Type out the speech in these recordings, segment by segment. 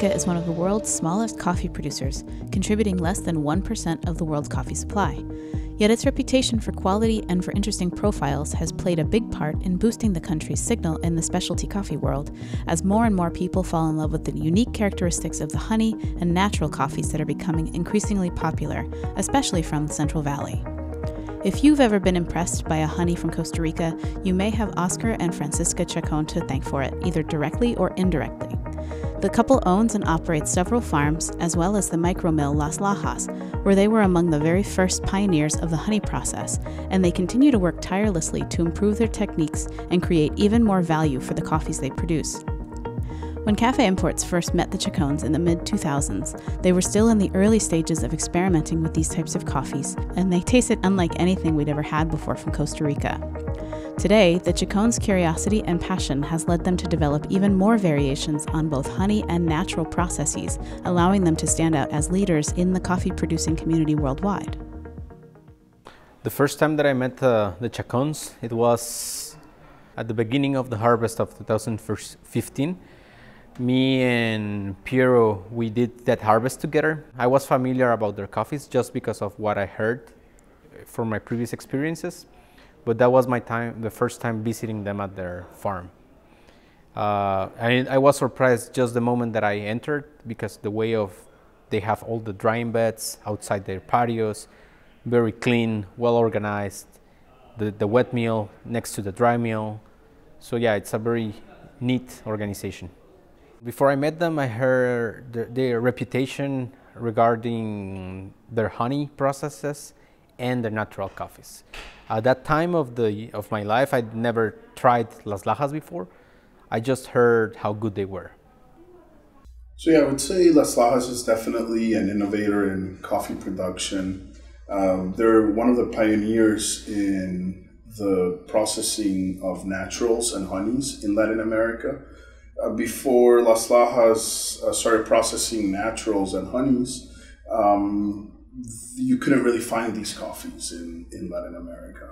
Rica is one of the world's smallest coffee producers, contributing less than 1% of the world's coffee supply. Yet its reputation for quality and for interesting profiles has played a big part in boosting the country's signal in the specialty coffee world, as more and more people fall in love with the unique characteristics of the honey and natural coffees that are becoming increasingly popular, especially from the Central Valley. If you've ever been impressed by a honey from Costa Rica, you may have Oscar and Francisca Chacon to thank for it, either directly or indirectly. The couple owns and operates several farms, as well as the Micromill Las Lajas, where they were among the very first pioneers of the honey process, and they continue to work tirelessly to improve their techniques and create even more value for the coffees they produce. When Cafe Imports first met the Chacons in the mid-2000s, they were still in the early stages of experimenting with these types of coffees, and they tasted unlike anything we'd ever had before from Costa Rica. Today, the Chacons' curiosity and passion has led them to develop even more variations on both honey and natural processes, allowing them to stand out as leaders in the coffee-producing community worldwide. The first time that I met the Chacons, it was at the beginning of the harvest of 2015. Me and Piero, we did that harvest together. I was familiar about their coffees just because of what I heard from my previous experiences. But that was the first time visiting them at their farm. I was surprised just the moment that I entered, because they have all the drying beds outside their patios, very clean, well organized, the wet mill next to the dry mill. So yeah, it's a very neat organization. Before I met them, I heard their reputation regarding their honey processes and their natural coffees. At that time of my life, I'd never tried Las Lajas before. I just heard how good they were. So yeah, I would say Las Lajas is definitely an innovator in coffee production. They're one of the pioneers in the processing of naturals and honeys in Latin America. Before Las Lajas started processing naturals and honeys, you couldn't really find these coffees in Latin America.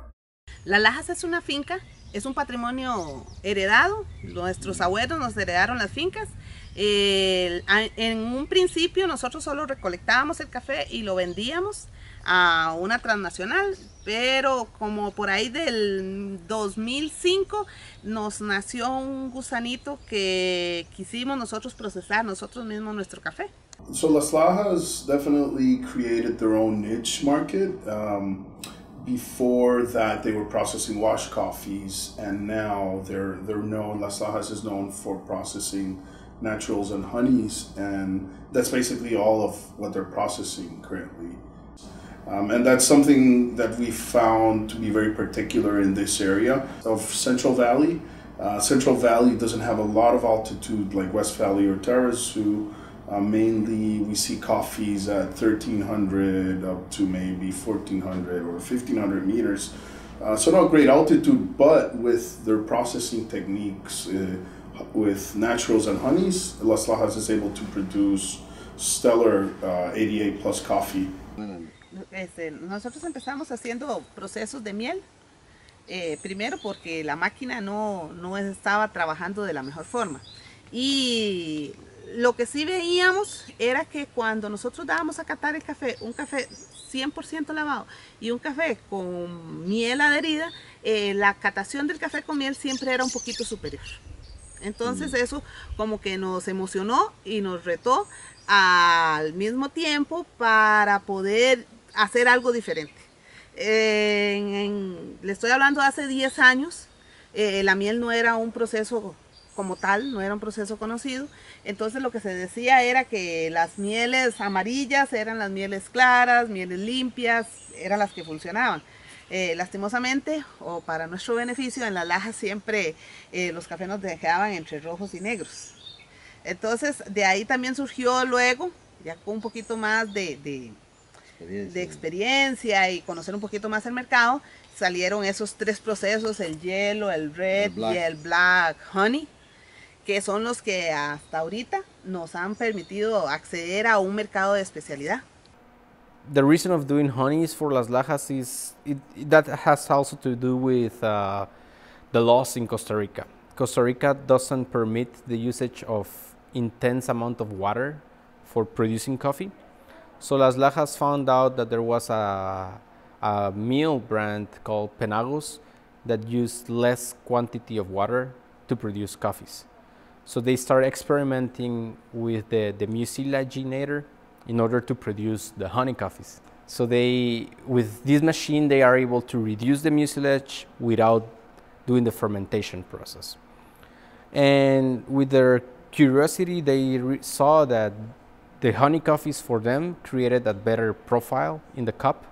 Las Lajas es una finca, es un patrimonio heredado. Nuestros abuelos nos heredaron las fincas. En un principio nosotros solo recolectábamos el café y lo vendíamos a una transnacional, pero como por ahí del 2005 nos nació un gusanito que quisimos nosotros procesar nosotros mismos nuestro café. So Las Lajas definitely created their own niche market. Before that, they were processing wash coffees, and now they're known. Las Lajas is known for processing naturals and honeys, and that's basically all of what they're processing currently. And that's something that we found to be very particular in this area of Central Valley. Central Valley doesn't have a lot of altitude like West Valley or Tarrazú. Mainly we see coffees at 1,300 up to maybe 1,400 or 1,500 meters. So not great altitude, but with their processing techniques, with naturals and honeys, Las Lajas is able to produce stellar 88 plus coffee. Nosotros empezamos haciendo procesos de miel, primero porque la máquina no estaba trabajando de la mejor forma. Y lo que sí veíamos era que cuando nosotros dábamos a catar el café, un café 100% lavado y un café con miel adherida, la catación del café con miel siempre era un poquito superior. Entonces eso como que nos emocionó y nos retó al mismo tiempo para poder hacer algo diferente. Le estoy hablando de hace 10 años, la miel no era un proceso como tal, no era un proceso conocido. Entonces lo que se decía era que las mieles amarillas eran las mieles claras, mieles limpias, eran las que funcionaban. Lastimosamente, o para nuestro beneficio, en Las Lajas siempre los cafés nos quedaban entre rojos y negros. Entonces de ahí también surgió luego, ya con un poquito más de experiencia y conocer un poquito más el mercado, salieron esos tres procesos, el hielo, el red y el black honey, que son los que hasta ahorita nos han permitido acceder a un mercado de especialidad. The reason of doing honeys for Las Lajas is that has also to do with the laws in Costa Rica. Costa Rica doesn't permit the usage of intense amount of water for producing coffee. So Las Lajas found out that there was a mill brand called Penagos that used less quantity of water to produce coffees. So they started experimenting with the mucilaginator in order to produce the honey coffees. So with this machine, they are able to reduce the mucilage without doing the fermentation process. And with their curiosity, they saw that the honey coffees for them created a better profile in the cup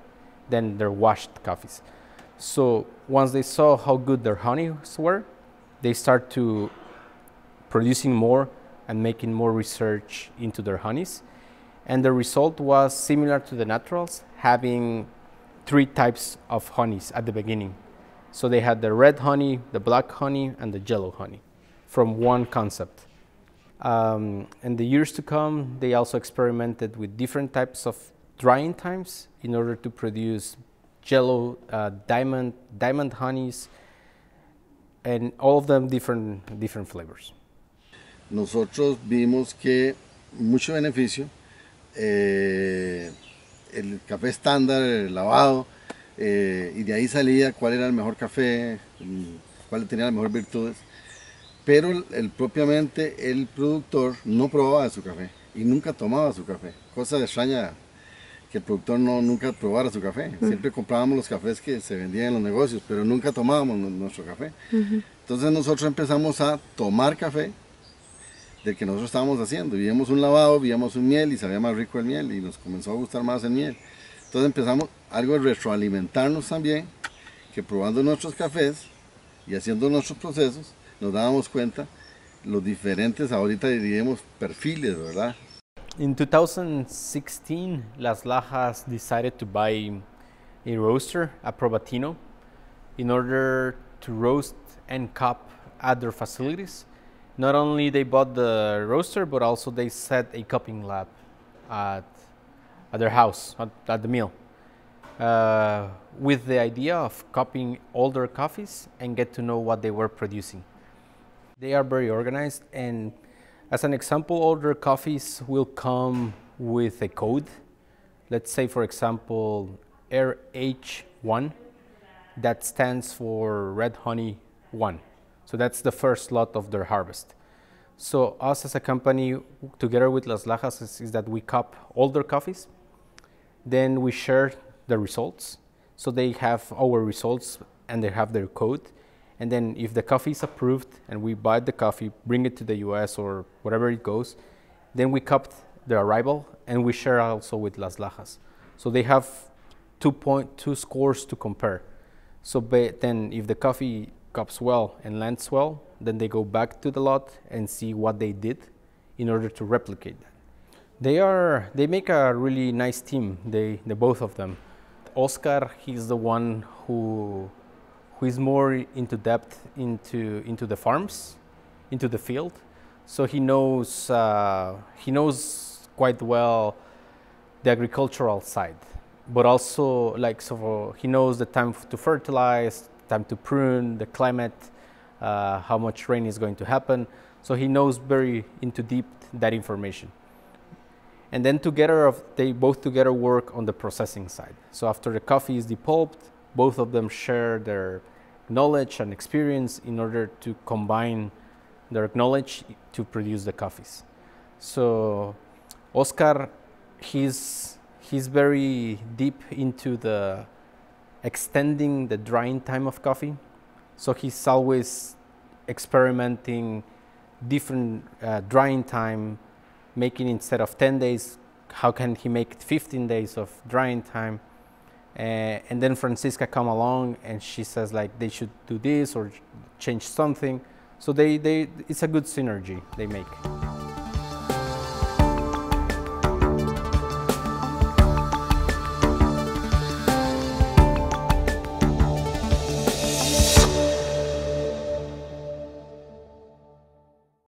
than their washed coffees. So once they saw how good their honeys were, they start to producing more and making more research into their honeys. And the result was similar to the naturals, having 3 types of honeys at the beginning. So they had the red honey, the black honey, and the yellow honey from one concept. In the years to come, they also experimented with different types of drying times in order to produce yellow diamond honeys, and all of them different flavors. Nosotros vimos que mucho beneficio, el café estándar, el lavado, y de ahí salía cuál era el mejor café, cuál tenía las mejores virtudes, pero propiamente el productor no probaba su café y nunca tomaba su café. Cosa extraña que el productor nunca probara su café. Siempre comprábamos los cafés que se vendían en los negocios, pero nunca tomábamos nuestro café. Entonces nosotros empezamos a tomar café del que nosotros estábamos haciendo. Víamos un lavado, víamos un miel y sabía más rico el miel y nos comenzó a gustar más el miel. Entonces empezamos algo de retroalimentarnos también, que probando nuestros cafés y haciendo nuestros procesos, nos dábamos cuenta los diferentes, ahorita diríamos, perfiles, ¿verdad? In 2016, Las Lajas decided to buy a roaster, a Probatino, in order to roast and cup at their facilities. Not only they bought the roaster, but also they set a cupping lab at their house, at the mill, with the idea of cupping all their coffees and get to know what they were producing. They are very organized, and as an example, all their coffees will come with a code. Let's say, for example, RH1, that stands for Red Honey 1. So that's the first lot of their harvest. So us as a company, together with Las Lajas, is that we cup all their coffees. Then we share the results. So they have our results and they have their code. And then if the coffee is approved and we buy the coffee, bring it to the US or wherever it goes, then we cup the arrival and we share also with Las Lajas. So they have 2 scores to compare. So then if the coffee cups well and lands well, then they go back to the lot and see what they did in order to replicate that. They make a really nice team, the both of them. Oscar, he's the one who is more into depth into the farms, into the field. So he knows quite well the agricultural side, but also he knows the time to fertilize, time to prune, the climate, how much rain is going to happen. So he knows very into deep that information. And then they both together work on the processing side. So after the coffee is depulped, both of them share their knowledge and experience in order to combine their knowledge to produce the coffees. So Oscar, he's very deep into the extending the drying time of coffee. So he's always experimenting different drying time, making instead of 10 days, how can he make 15 days of drying time? And then Francisca come along and she says like they should do this or change something. So it's a good synergy they make.